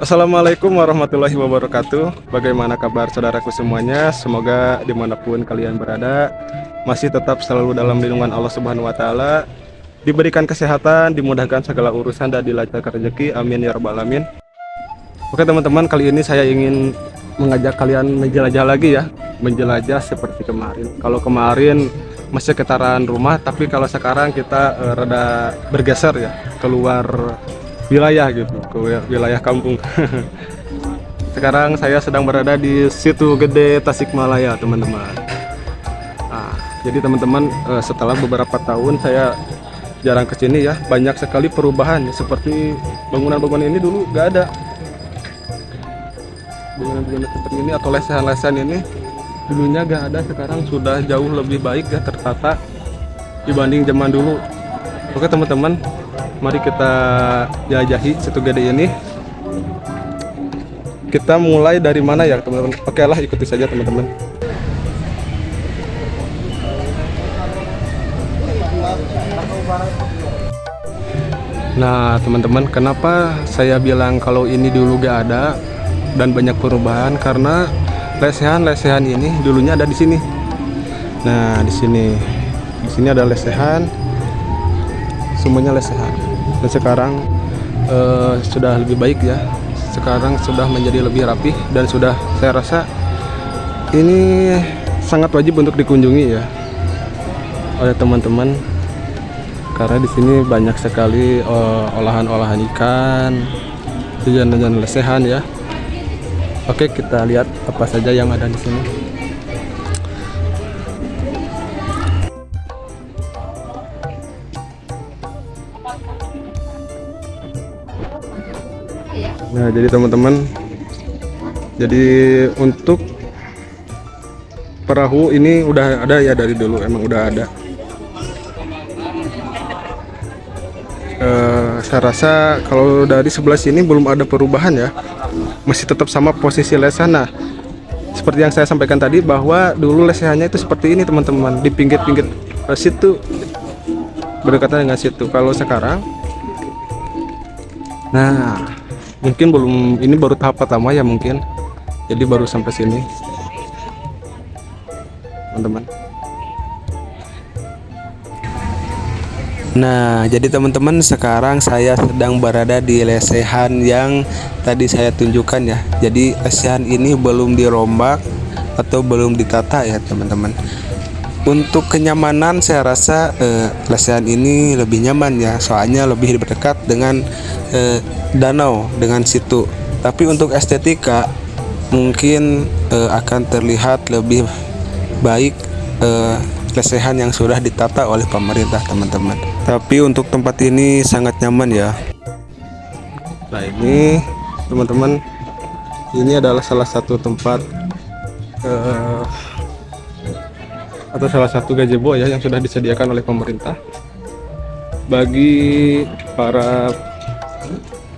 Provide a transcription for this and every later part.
Assalamualaikum warahmatullahi wabarakatuh. Bagaimana kabar saudaraku semuanya? Semoga dimanapun kalian berada masih tetap selalu dalam lindungan Allah Subhanahu wa Ta'ala, diberikan kesehatan, dimudahkan segala urusan dan dilancarkan rezeki. Amin ya rabbal alamin. Oke teman-teman, kali ini saya ingin mengajak kalian menjelajah lagi ya, menjelajah seperti kemarin. Kalau kemarin masih sekitaran rumah, tapi kalau sekarang kita rada bergeser ya, keluar wilayah gitu, ke wilayah kampung. Sekarang saya sedang berada di Situ Gede Tasikmalaya teman-teman. Nah, jadi teman-teman, setelah beberapa tahun saya jarang kesini ya, banyak sekali perubahan seperti bangunan-bangunan ini dulu nggak ada. Bangunan-bangunan seperti ini atau lesehan-lesehan ini dulunya nggak ada, sekarang sudah jauh lebih baik ya, tertata dibanding zaman dulu. Oke teman-teman, mari kita jelajahi Situ Gede ini. Kita mulai dari mana ya teman-teman? Oke lah, ikuti saja teman-teman. Nah teman-teman, kenapa saya bilang kalau ini dulu gak ada dan banyak perubahan? Karena lesehan-lesehan ini dulunya ada di sini. Nah di sini ada lesehan, semuanya lesehan. Dan sekarang sudah lebih baik ya. Sekarang sudah menjadi lebih rapi dan sudah, saya rasa ini sangat wajib untuk dikunjungi ya oleh teman-teman, karena di sini banyak sekali olahan-olahan ikan, jajan-jajan lesehan ya. Oke, kita lihat apa saja yang ada di sini. Nah, jadi teman-teman, jadi untuk perahu ini udah ada ya dari dulu, emang udah ada. Saya rasa kalau dari sebelah sini belum ada perubahan ya, masih tetap sama posisi lesehan. Nah, seperti yang saya sampaikan tadi bahwa dulu lesehannya itu seperti ini teman-teman, di pinggir-pinggir situ, berdekatan dengan situ. Kalau sekarang, nah mungkin belum, ini baru tahap pertama ya mungkin, jadi baru sampai sini teman-teman. Nah, jadi teman-teman, sekarang saya sedang berada di lesehan yang tadi saya tunjukkan ya. Jadi lesehan ini belum dirombak atau belum ditata ya teman-teman. Untuk kenyamanan saya rasa lesehan ini lebih nyaman ya, soalnya lebih berdekat dengan danau, dengan situ. Tapi untuk estetika mungkin akan terlihat lebih baik lesehan yang sudah ditata oleh pemerintah teman-teman. Tapi untuk tempat ini sangat nyaman ya. Nah ini teman-teman, ini adalah salah satu tempat atau salah satu gazebo ya yang sudah disediakan oleh pemerintah bagi para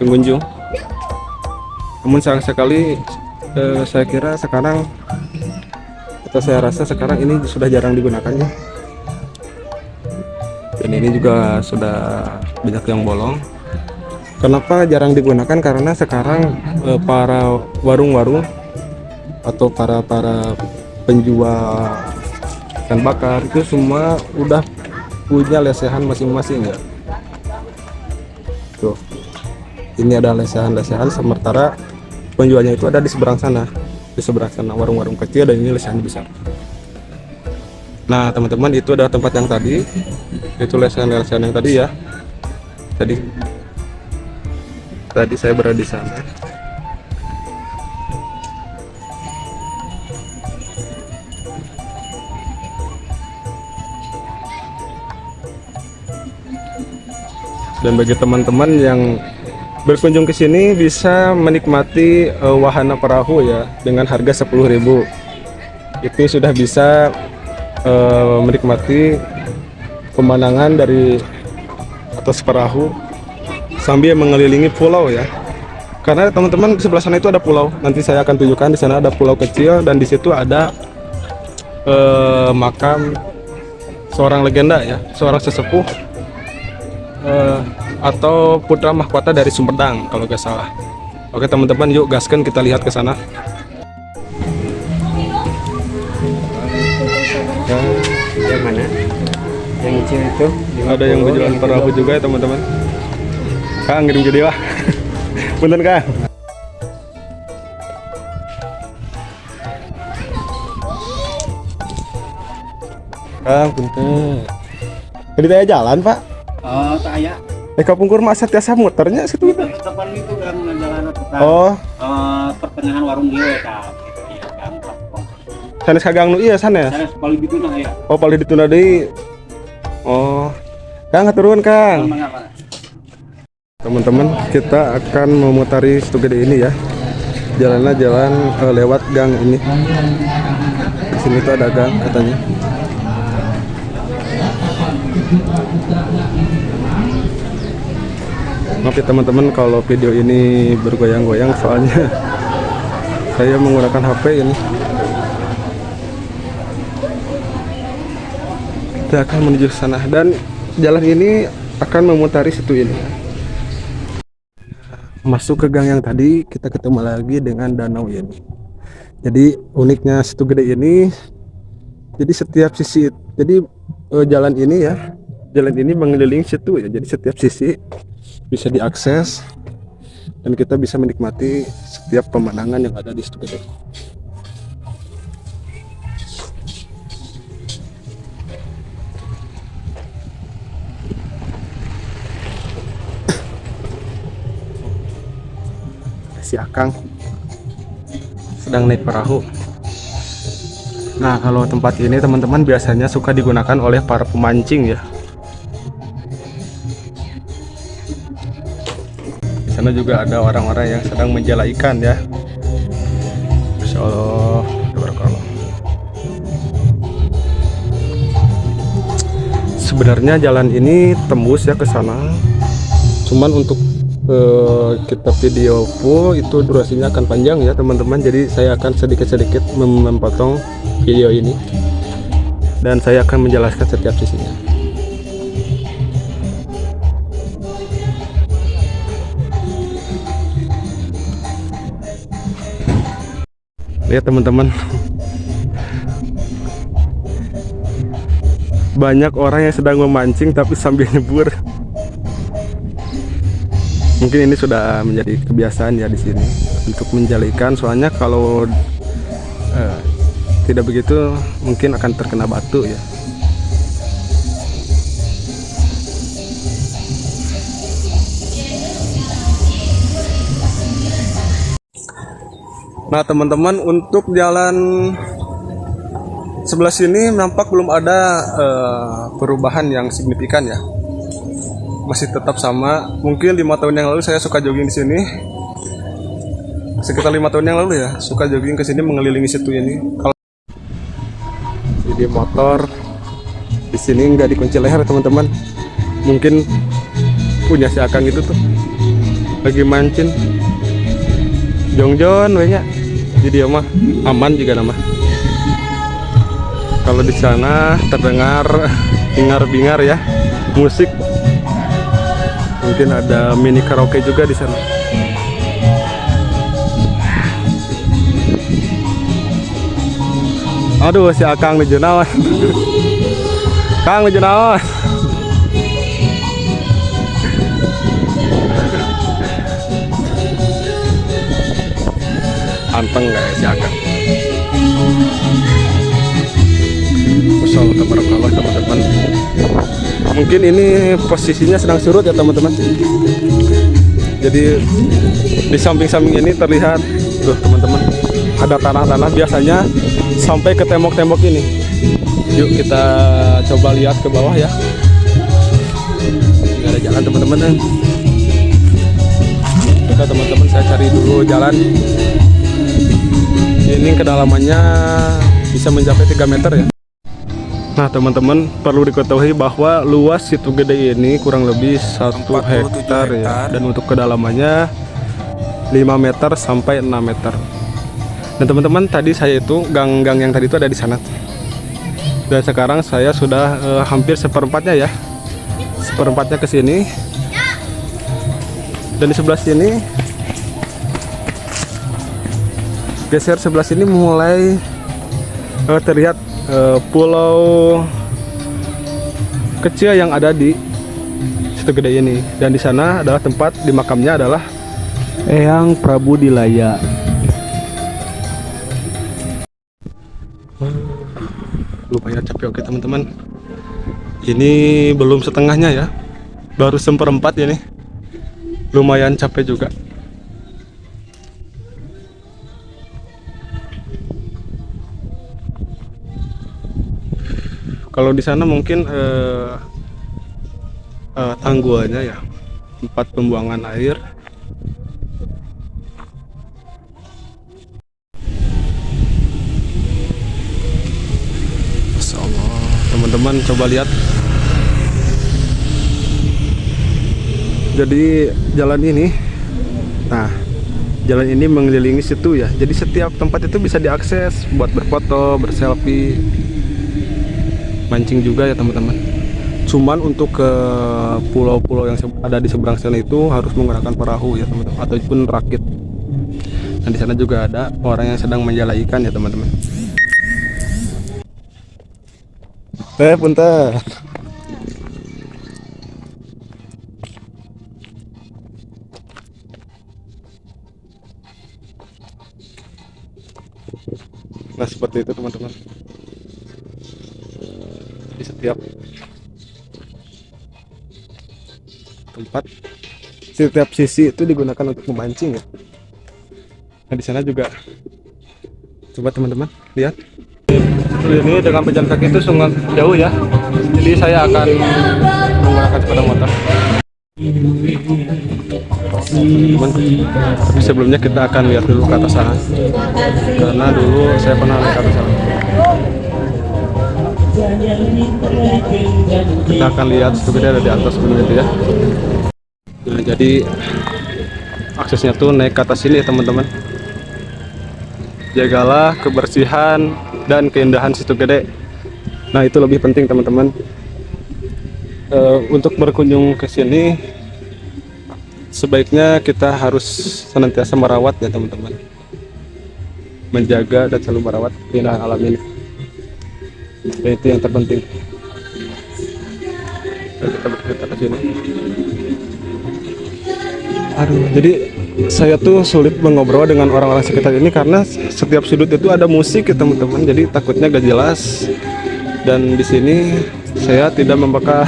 pengunjung. Namun sayang sekali, saya kira sekarang, atau saya rasa sekarang ini sudah jarang digunakan ya. Dan ini juga sudah banyak yang bolong. Kenapa jarang digunakan? Karena sekarang para warung-warung atau para penjual ikan bakar itu semua udah punya lesehan masing-masing ya. Tuh, ini ada lesehan-lesehan, sementara penjualnya itu ada di seberang sana. Di seberang sana warung-warung kecil, dan ini lesehan besar. Nah teman-teman, itu adalah tempat yang tadi, itu lesehan-lesehan yang tadi ya. Tadi saya berada di sana. Dan bagi teman-teman yang berkunjung ke sini bisa menikmati wahana perahu ya dengan harga 10.000. Itu sudah bisa menikmati pemandangan dari atas perahu sambil mengelilingi pulau ya. Karena teman-teman di sebelah sana itu ada pulau. Nanti saya akan tunjukkan, di sana ada pulau kecil dan di situ ada makam seorang legenda ya, seorang sesepuh atau putra mahkota dari Sumedang kalau nggak salah. Oke teman-teman, yuk gaskan kita lihat ke sana. Yang mana? Yang kecil itu? Ada yang berjalan perahu juga ya teman-teman. Kang ngirim jadi lah. Punten Kang. Kang punten. Jadi saya jalan Pak. Oh, saya. Kapungkur masa tiasa muternya situ. Depan itu gang jalan tetap. Oh, Pertengahan warung dia ya, iya gang. sanes kagang nu iya sanes. Saya paling gitu nah ya. Oh, paling ditunda deui. Oh. Kang turun Kang. Teman-teman, kita akan memutari Situ Gede ini ya. Jalannya jalan lewat gang ini. Di sini tuh ada gang katanya. Maaf ya teman-teman kalau video ini bergoyang-goyang soalnya saya menggunakan HP ini. Kita akan menuju sana dan jalan ini akan memutari situ ini. Masuk ke gang yang tadi kita ketemu lagi dengan danau ini. Jadi uniknya Situ Gede ini, jadi setiap sisi, jadi jalan ini ya, jalan ini mengelilingi situ ya. Jadi setiap sisi bisa diakses dan kita bisa menikmati setiap pemandangan yang ada di Situ Gede. Si Akang sedang naik perahu. Nah, kalau tempat ini teman-teman biasanya suka digunakan oleh para pemancing ya. Di sana juga ada orang-orang yang sedang menjala ikan ya. Masya Allah, tabarakallah. Sebenarnya jalan ini tembus ya ke sana. Cuman untuk kita video full itu durasinya akan panjang ya teman-teman, jadi saya akan sedikit-sedikit memotong video ini dan saya akan menjelaskan setiap sisinya. Lihat teman-teman, banyak orang yang sedang memancing tapi sambil nyebur. Mungkin ini sudah menjadi kebiasaan ya di sini untuk menjala ikan. Soalnya kalau tidak begitu mungkin akan terkena batu ya. Nah teman-teman, untuk jalan sebelah sini nampak belum ada perubahan yang signifikan ya. Masih tetap sama. Mungkin 5 tahun yang lalu saya suka jogging di sini. Sekitar 5 tahun yang lalu ya, suka jogging ke sini mengelilingi situ ini. Kalau di motor di sini nggak dikunci leher teman-teman. Mungkin punya si Akang itu tuh lagi mancing. Jongjon wehnya. Jadi dia mah aman juga nama. Kalau di sana terdengar bingar-bingar ya musik. Mungkin ada mini karaoke juga di sana. Aduh, si Akang nuju naon. Kang nuju naon. Anteng gak ya si Akang? Masyaallah tabarakallah teman-teman. Mungkin ini posisinya sedang surut ya teman-teman. Jadi di samping-samping ini terlihat tuh teman-teman, ada tanah-tanah biasanya sampai ke tembok-tembok ini. Yuk kita coba lihat ke bawah ya. Nggak ada jalan teman-teman. Coba teman-teman saya cari dulu jalan. Ini kedalamannya bisa mencapai 3 meter ya. Nah teman-teman, perlu diketahui bahwa luas Situ Gede ini kurang lebih 1 hektar ya. Dan untuk kedalamannya 5 meter sampai 6 meter. Dan teman-teman, tadi saya itu gang-gang yang tadi itu ada di sana. Dan sekarang saya sudah hampir seperempatnya ya. Seperempatnya ke sini. Dan di sebelah sini geser sebelah sini mulai terlihat pulau kecil yang ada di Situ Gede ini, dan di sana adalah tempat dimakamnya adalah Eyang Prabu Dilaya. Lumayan capek oke teman-teman. Ini belum setengahnya ya, baru seperempat ini. Lumayan capek juga. Kalau di sana mungkin tangguannya ya, tempat pembuangan air. Masya Allah, teman-teman coba lihat. Jadi jalan ini, nah jalan ini mengelilingi situ ya. Jadi setiap tempat itu bisa diakses buat berfoto, berselfie, mancing juga ya teman-teman. Cuman untuk ke pulau-pulau yang ada di seberang sana itu harus menggunakan perahu ya teman-teman, ataupun rakit. Dan di sana juga ada orang yang sedang menjala ikan ya teman-teman. Punten. Nah seperti itu teman-teman. Di setiap tempat, setiap sisi itu digunakan untuk memancing ya. Nah di sana juga, coba teman-teman lihat. Ini dengan pejalan kaki itu sangat jauh ya. Jadi saya akan menggunakan sepeda motor. Teman, tapi sebelumnya kita akan lihat dulu ke atas sana, karena dulu saya pernah naik ke atas sana. Kita akan lihat sebenarnya ada di atas gunung itu ya. Nah, jadi aksesnya tuh naik ke atas sini ya teman-teman. Jagalah kebersihan dan keindahan Situ Gede. Nah itu lebih penting teman-teman. Untuk berkunjung ke sini sebaiknya kita harus senantiasa merawat ya teman-teman, menjaga dan selalu merawat keindahan alam ini. Dan itu yang terpenting. Dan kita bercerita ke sini. Aduh, jadi saya tuh sulit mengobrol dengan orang-orang sekitar ini karena setiap sudut itu ada musik ya teman-teman. Jadi takutnya gak jelas. Dan di sini saya tidak membawa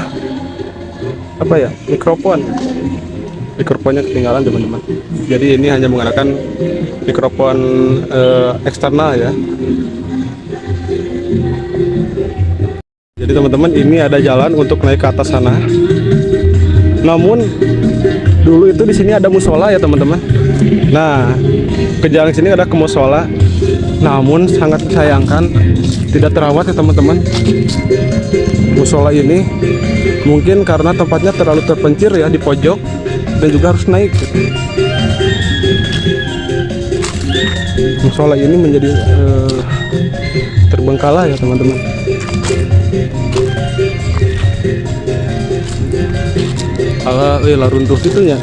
mikrofon. Mikrofonnya ketinggalan teman-teman. Jadi ini hanya menggunakan mikrofon eksternal ya. Jadi teman-teman ini ada jalan untuk naik ke atas sana. Namun dulu itu di sini ada musola ya teman-teman. Nah ke jalan sini ada ke musola. Namun sangat disayangkan tidak terawat ya teman-teman. Musola ini mungkin karena tempatnya terlalu terpencil ya di pojok dan juga harus naik gitu. Musola ini menjadi terbengkalai ya teman-teman. Lah runtuh gitu ya.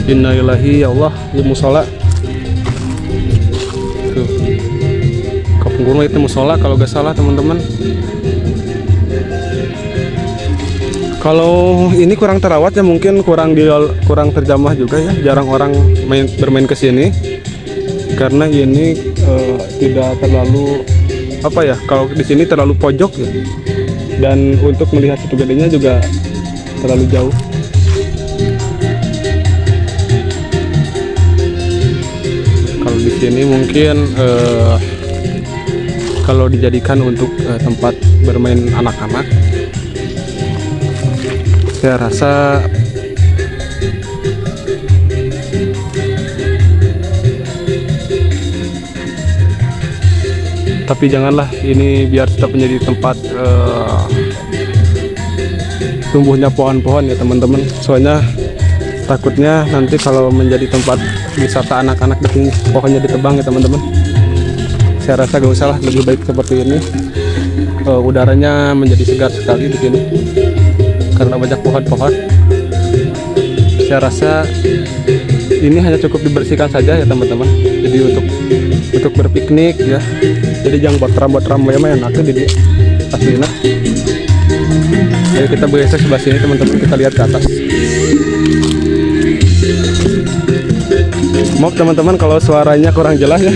Innalillahi ya Allah, ya musola. Tuh. Kampung Gurma itu musola kalau gak salah teman-teman. Kalau ini kurang terawat ya mungkin kurang terjamah juga ya. Jarang orang bermain ke sini. Karena ini tidak terlalu kalau di sini terlalu pojok ya. Dan untuk melihat Situ Gedenya juga terlalu jauh. Kalau di sini mungkin kalau dijadikan untuk tempat bermain anak-anak, saya rasa tapi janganlah ini biar tetap menjadi tempat tumbuhnya pohon-pohon ya teman-teman. Soalnya takutnya nanti kalau menjadi tempat wisata anak-anak di sini pohonnya ditebang ya teman-teman. Saya rasa gak usah lah, lebih baik seperti ini. Udaranya menjadi segar sekali di sini karena banyak pohon-pohon. Saya rasa ini hanya cukup dibersihkan saja ya teman-teman. Jadi untuk berpiknik ya. Jadi jangan buat ramai mah enak di dia aslina. Ayo kita bergeser sebelah sini teman-teman, kita lihat ke atas. Maaf teman-teman kalau suaranya kurang jelas ya,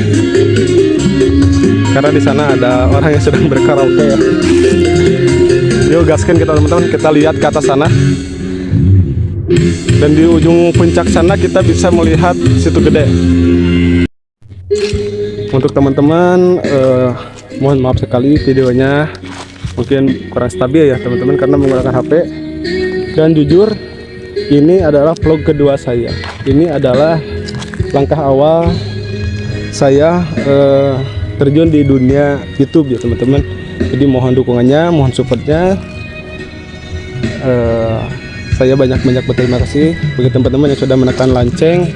karena di sana ada orang yang sedang berkaraoke ya. Yuk gaskan kita teman-teman, kita lihat ke atas sana. Dan di ujung puncak sana kita bisa melihat Situ Gede. Untuk teman-teman, mohon maaf sekali videonya mungkin kurang stabil ya teman-teman karena menggunakan HP. Dan jujur ini adalah vlog kedua saya. Ini adalah langkah awal saya terjun di dunia YouTube ya teman-teman. Jadi mohon dukungannya, mohon supportnya. Saya banyak-banyak berterima kasih bagi teman-teman yang sudah menekan lonceng,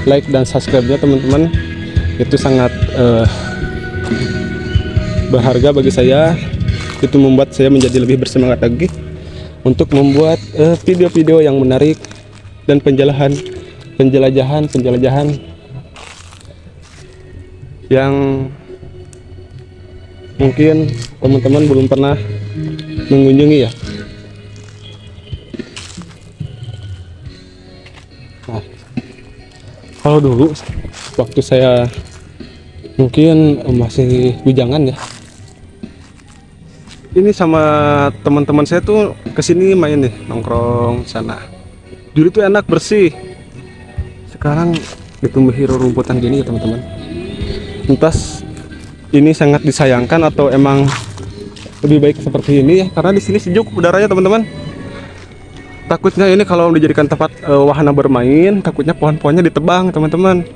like dan subscribe-nya teman-teman. Itu sangat berharga bagi saya. Itu membuat saya menjadi lebih bersemangat lagi untuk membuat video-video yang menarik dan penjelajahan yang mungkin teman-teman belum pernah mengunjungi ya. Nah, kalau dulu waktu saya mungkin masih bujangan ya, ini sama teman-teman saya tuh kesini main nih, nongkrong sana. Dulu tuh enak, bersih. Sekarang ditumbuhi rumputan gini ya teman-teman. Entah ini sangat disayangkan atau emang lebih baik seperti ini ya, karena di sini sejuk udaranya teman-teman. Takutnya ini kalau dijadikan tempat wahana bermain, takutnya pohon-pohonnya ditebang teman-teman.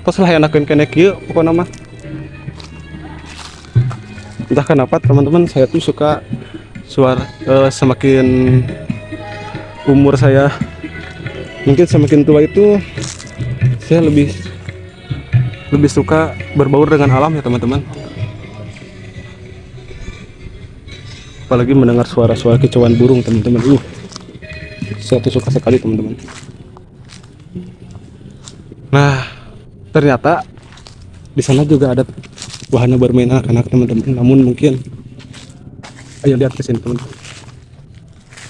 Terus lah enakeun kene kieu pokoknya mah. Entah kenapa teman-teman, saya tuh suka semakin umur saya mungkin semakin tua itu saya lebih suka berbaur dengan alam ya teman-teman. Apalagi mendengar suara-suara kicauan burung teman-teman. Saya tuh suka sekali teman-teman. Nah, ternyata di sana juga ada wahana bermain anak-anak teman-teman. Namun mungkin ayo lihat ke sini teman-teman.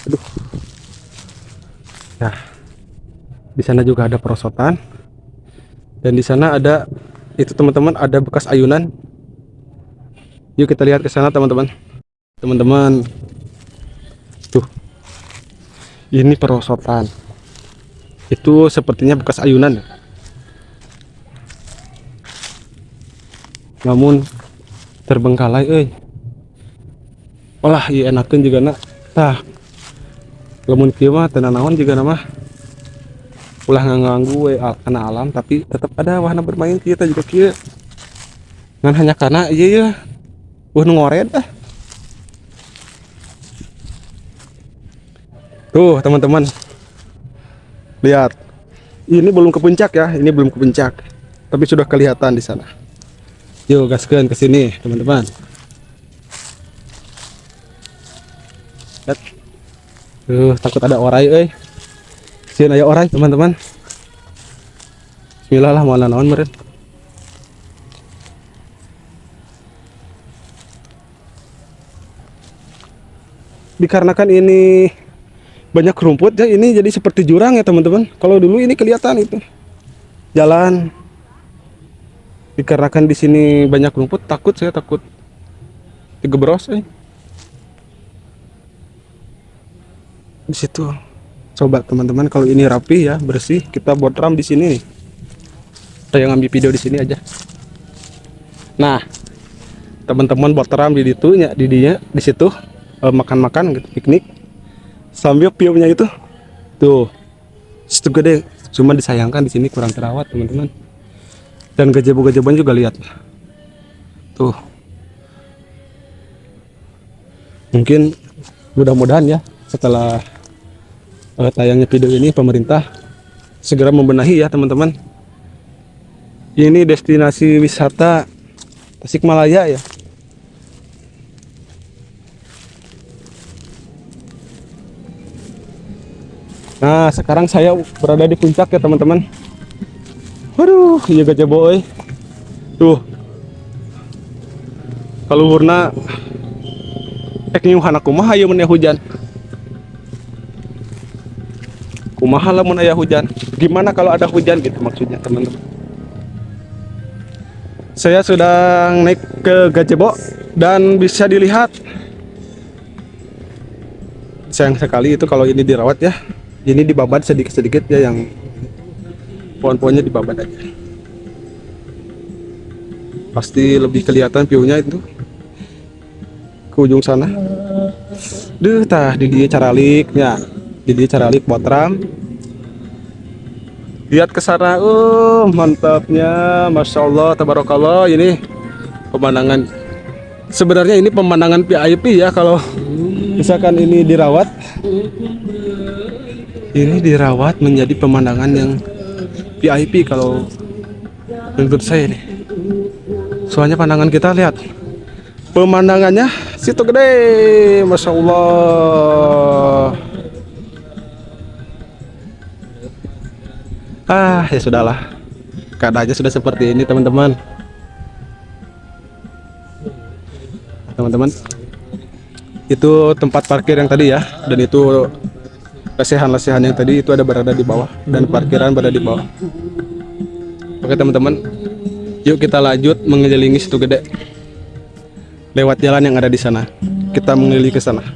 Aduh. Nah, di sana juga ada perosotan. Dan di sana ada itu teman-teman, ada bekas ayunan. Yuk kita lihat ke sana teman-teman. Teman-teman. Tuh. Ini perosotan. Itu sepertinya bekas ayunan. Namun terbengkalai olah iya enakeun juga nak tah lamun kieu mah teu nanaon juga nama ulah nganggu kana alam, tapi tetap ada wahana bermain kieu teh juga kieu ngan hanya karena ieu ngored tuh teman-teman lihat, ini belum ke puncak ya, ini belum ke puncak tapi sudah kelihatan di sana. Yuk gaskeun ke sini teman-teman. Lihat. Takut ada orai Sieun aya orai teman-teman. Bismillah lah mau naon meureun. Dikarenakan ini banyak rumput ya, ini jadi seperti jurang ya teman-teman. Kalau dulu ini kelihatan itu jalan. Dikarenakan di sini banyak rumput, saya takut digebros. Di situ, coba teman-teman kalau ini rapi ya, bersih, kita buat ram di sini nih. Saya ngambil video di sini aja. Nah, teman-teman buat ram di situ, makan-makan gitu, piknik, sambil view-nya itu, tuh, Situ Gede. Cuma disayangkan di sini kurang terawat teman-teman. Dan gajah-gajah juga lihat tuh. Mungkin mudah-mudahan ya setelah tayangnya video ini pemerintah segera membenahi ya teman-teman. Ini destinasi wisata Tasikmalaya ya. Nah sekarang saya berada di puncak ya teman-teman. iya gajebo euy. Tuh. Kaluhurna nyuhana kumaha ieu mun aya hujan. Kumaha lamun aya hujan? Gimana kalau ada hujan gitu maksudnya, teman-teman. Saya sudah naik ke gazebo dan bisa dilihat, sayang sekali itu kalau ini dirawat ya. Ini dibabat sedikit-sedikit ya, yang pohon-pohonnya dibabat aja. Pasti lebih kelihatan view-nya itu ke ujung sana. Duh, tah di dia caraliknya, di dia caralik botram. Lihat ke sana, mantapnya, masya Allah, tabarakallah. Ini pemandangan. Sebenarnya ini pemandangan VIP ya, kalau misalkan ini dirawat. Ini dirawat menjadi pemandangan yang VIP kalau menurut saya nih. Soalnya pandangan kita lihat, pemandangannya situ gede, masya Allah. Ya sudahlah, keadaannya sudah seperti ini teman-teman. Teman-teman, itu tempat parkir yang tadi ya, dan itu lesehan-lesehan yang tadi itu ada berada di bawah, dan parkiran berada di bawah. Oke teman-teman, yuk kita lanjut mengelilingi situ gede lewat jalan yang ada di sana. Kita mengelilingi ke sana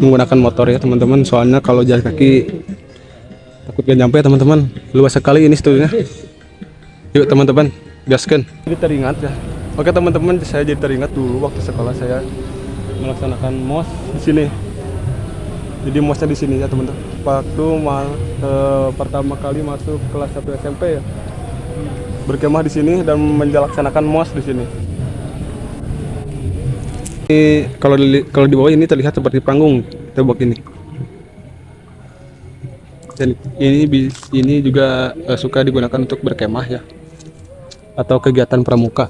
menggunakan motor ya teman-teman, soalnya kalau jalan kaki takut gak nyampe teman-teman. Luas sekali ini studinya. Yuk teman-teman, gaskan. Jadi teringat ya. Oke teman-teman, saya jadi teringat dulu waktu sekolah saya melaksanakan MOS di sini. Jadi MOSnya di sini ya teman-teman. Waktu pertama kali masuk kelas 1 SMP ya. Berkemah di sini dan menjalaksanakan MOS di sini. Ini kalau di bawah ini terlihat seperti panggung tembok ini. Dan ini juga suka digunakan untuk berkemah ya, atau kegiatan pramuka.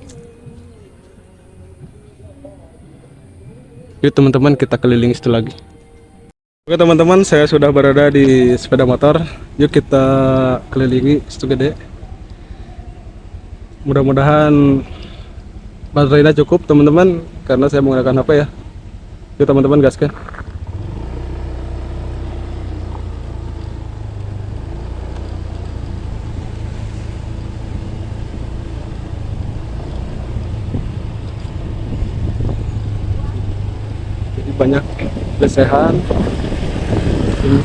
Yuk teman-teman, kita keliling situ lagi. Oke teman-teman, saya sudah berada di sepeda motor. Yuk kita kelilingi situ gede. Mudah-mudahan baterainya cukup teman-teman, karena saya menggunakan HP ya. Yuk teman-teman, gaskan. Banyak lesehan ini.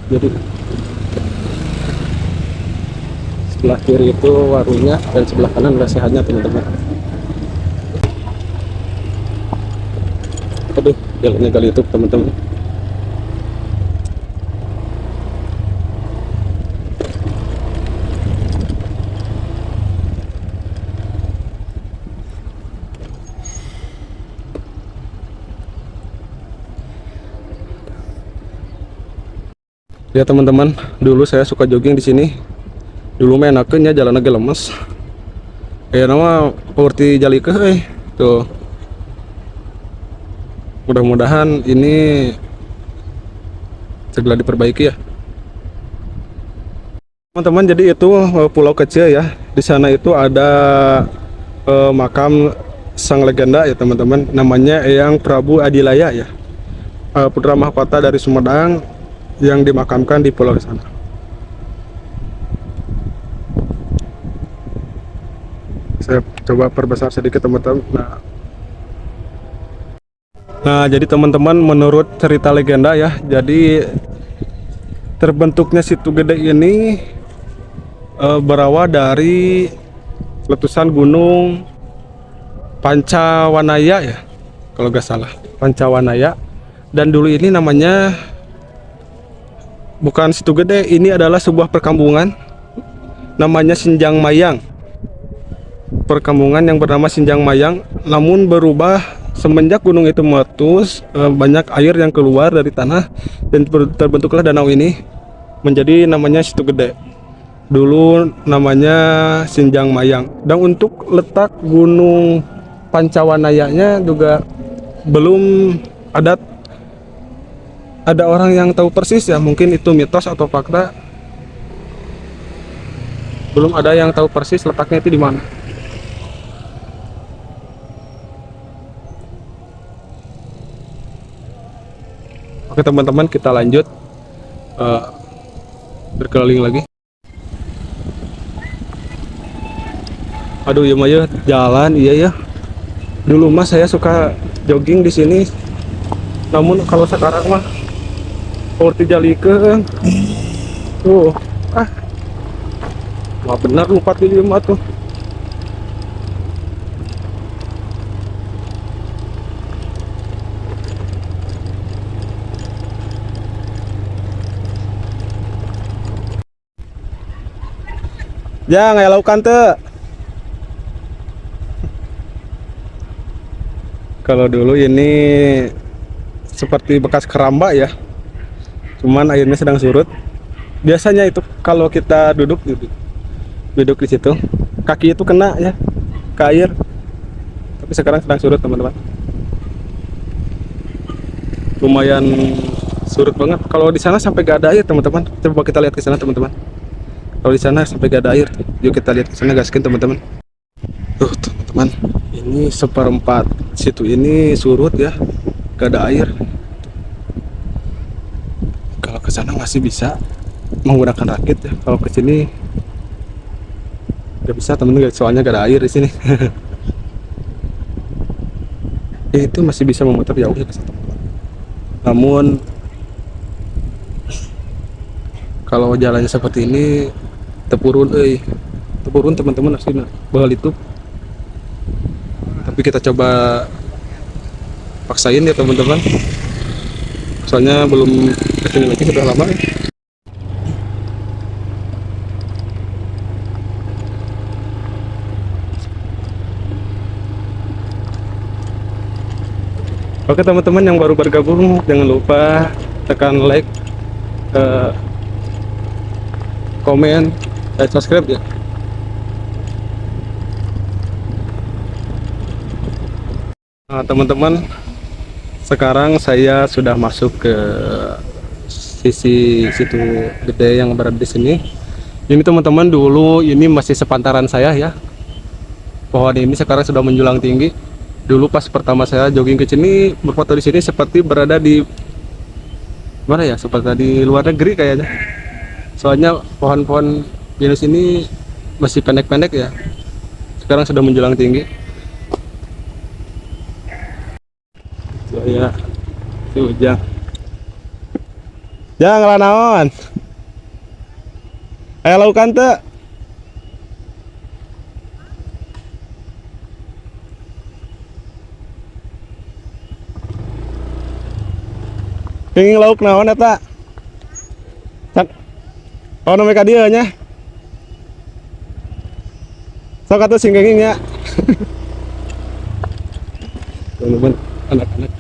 Jadi sebelah kiri itu warungnya dan sebelah kanan lesehannya teman-teman. Aduh, jalannya kali itu teman-teman. Ya teman-teman, dulu saya suka jogging di sini. Dulu main akunnya jalan agak lemes. Nama seperti jali ke, tuh. Mudah-mudahan ini segera diperbaiki ya. Teman-teman, jadi itu pulau kecil ya. Di sana itu ada makam sang legenda ya teman-teman. Namanya Eyang Prabu Adilaya ya. Putra mahkota dari Sumedang yang dimakamkan di pulau sana. Saya coba perbesar sedikit teman-teman. Nah, jadi teman-teman, menurut cerita legenda ya, jadi terbentuknya situ gede ini berawal dari letusan gunung Pancawanaya ya, kalau nggak salah, Pancawanaya. Dan dulu ini namanya bukan situ gede, ini adalah sebuah perkampungan namanya Sinjang Mayang. Perkampungan yang bernama Sinjang Mayang, namun berubah semenjak gunung itu meletus, banyak air yang keluar dari tanah dan terbentuklah danau ini menjadi namanya situ gede. Dulu namanya Sinjang Mayang. Dan untuk letak Gunung Pancawanayanya juga belum ada orang yang tahu persis ya. Mungkin itu mitos atau fakta. Belum ada yang tahu persis letaknya itu di mana. Oke teman-teman, kita lanjut eh, berkeliling lagi. Aduh ya Maya, jalan iya ya. Dulu mah saya suka jogging di sini. Namun kalau sekarang mah seperti jalikeun. Tuh, ah, wah benar lupa di lima tuh. Jangan elaukan tuh. Kalau dulu ini seperti bekas keramba ya. Cuman airnya sedang surut. Biasanya itu kalau kita duduk di situ, kaki itu kena ya ke air. Tapi sekarang sedang surut teman-teman. Lumayan surut banget. Kalau di sana sampai gak ada air teman-teman. Coba kita lihat ke sana teman-teman. Kalau di sana sampai gak ada air. Yuk kita lihat ke sana gaskin teman-teman. Tuh teman-teman, ini seperempat situ ini surut ya, gak ada air. Kalau ke sana masih bisa menggunakan rakit ya. Kalau ke sini gak bisa teman-teman, soalnya gak ada air di sini. Itu masih bisa memutar jauh ya ke sana. Namun kalau jalannya seperti ini tepurun teman-teman aslinya bakal itu. Tapi kita coba paksain ya teman-teman, soalnya belum kesini lagi sudah lama ya. Oke teman-teman yang baru bergabung, jangan lupa tekan like, komen, dan subscribe ya. Nah, teman-teman, sekarang saya sudah masuk ke sisi situ gede yang berada di sini. Ini teman-teman, dulu ini masih sepantaran saya ya. Pohon ini sekarang sudah menjulang tinggi. Dulu pas pertama saya jogging ke sini, berfoto di sini seperti berada di mana ya? Seperti di luar negeri kayaknya. Soalnya pohon-pohon jenis ini masih pendek-pendek ya. Sekarang sudah menjulang tinggi. Ya, si Ujang. Jangan naon. Ayo lakukan tuh. Pengen lauk naon eta? Cak. Oh namanya dia nya. Sok atuh singgenging nya. Teman-teman, anak-anak.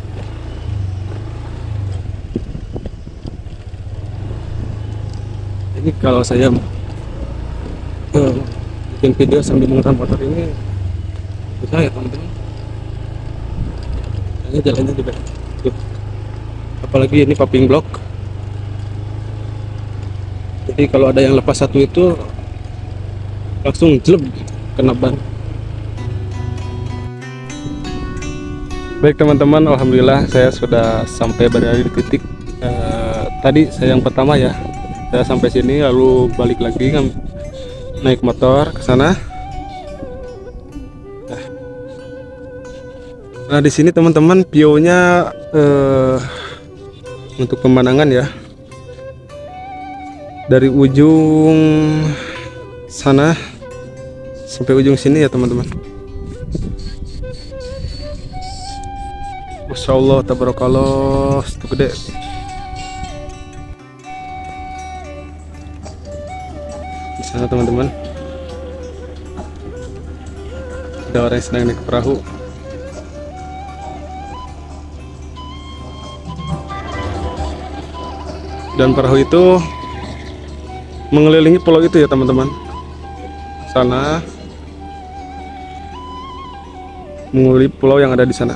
Ini kalau saya bikin video sambil mengenal motor ini susah ya teman-teman. Ini jalannya juga tuh. Apalagi ini popping block. Jadi kalau ada yang lepas satu itu langsung jelek kena ban. Baik teman-teman, alhamdulillah saya sudah sampai berada di titik tadi saya yang pertama ya. Saya sampai sini lalu balik lagi naik motor ke sana. Nah di sini teman-teman view-nya untuk pemandangan ya, dari ujung sana sampai ujung sini ya teman-teman. Masya Allah, tabarakallah, itu gede. Di sana teman-teman ada orang yang sedang naik perahu. Dan perahu itu mengelilingi pulau itu ya teman-teman. Sana mengelilingi pulau yang ada di sana.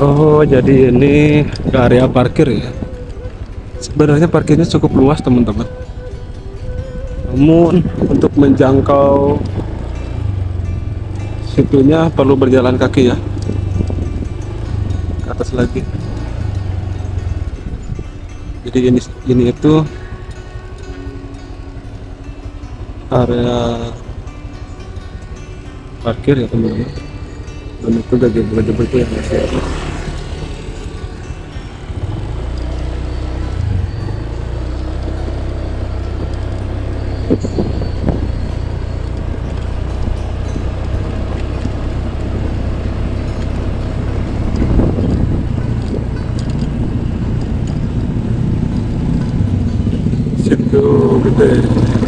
Oh, jadi ini area parkir ya. Sebenarnya parkirnya cukup luas teman-teman. Namun untuk menjangkau situnya perlu berjalan kaki ya. Ke atas lagi. Jadi ini itu area parkir ya teman-teman. Dan itu gajah-gajah itu yang masih ada. Situ gede.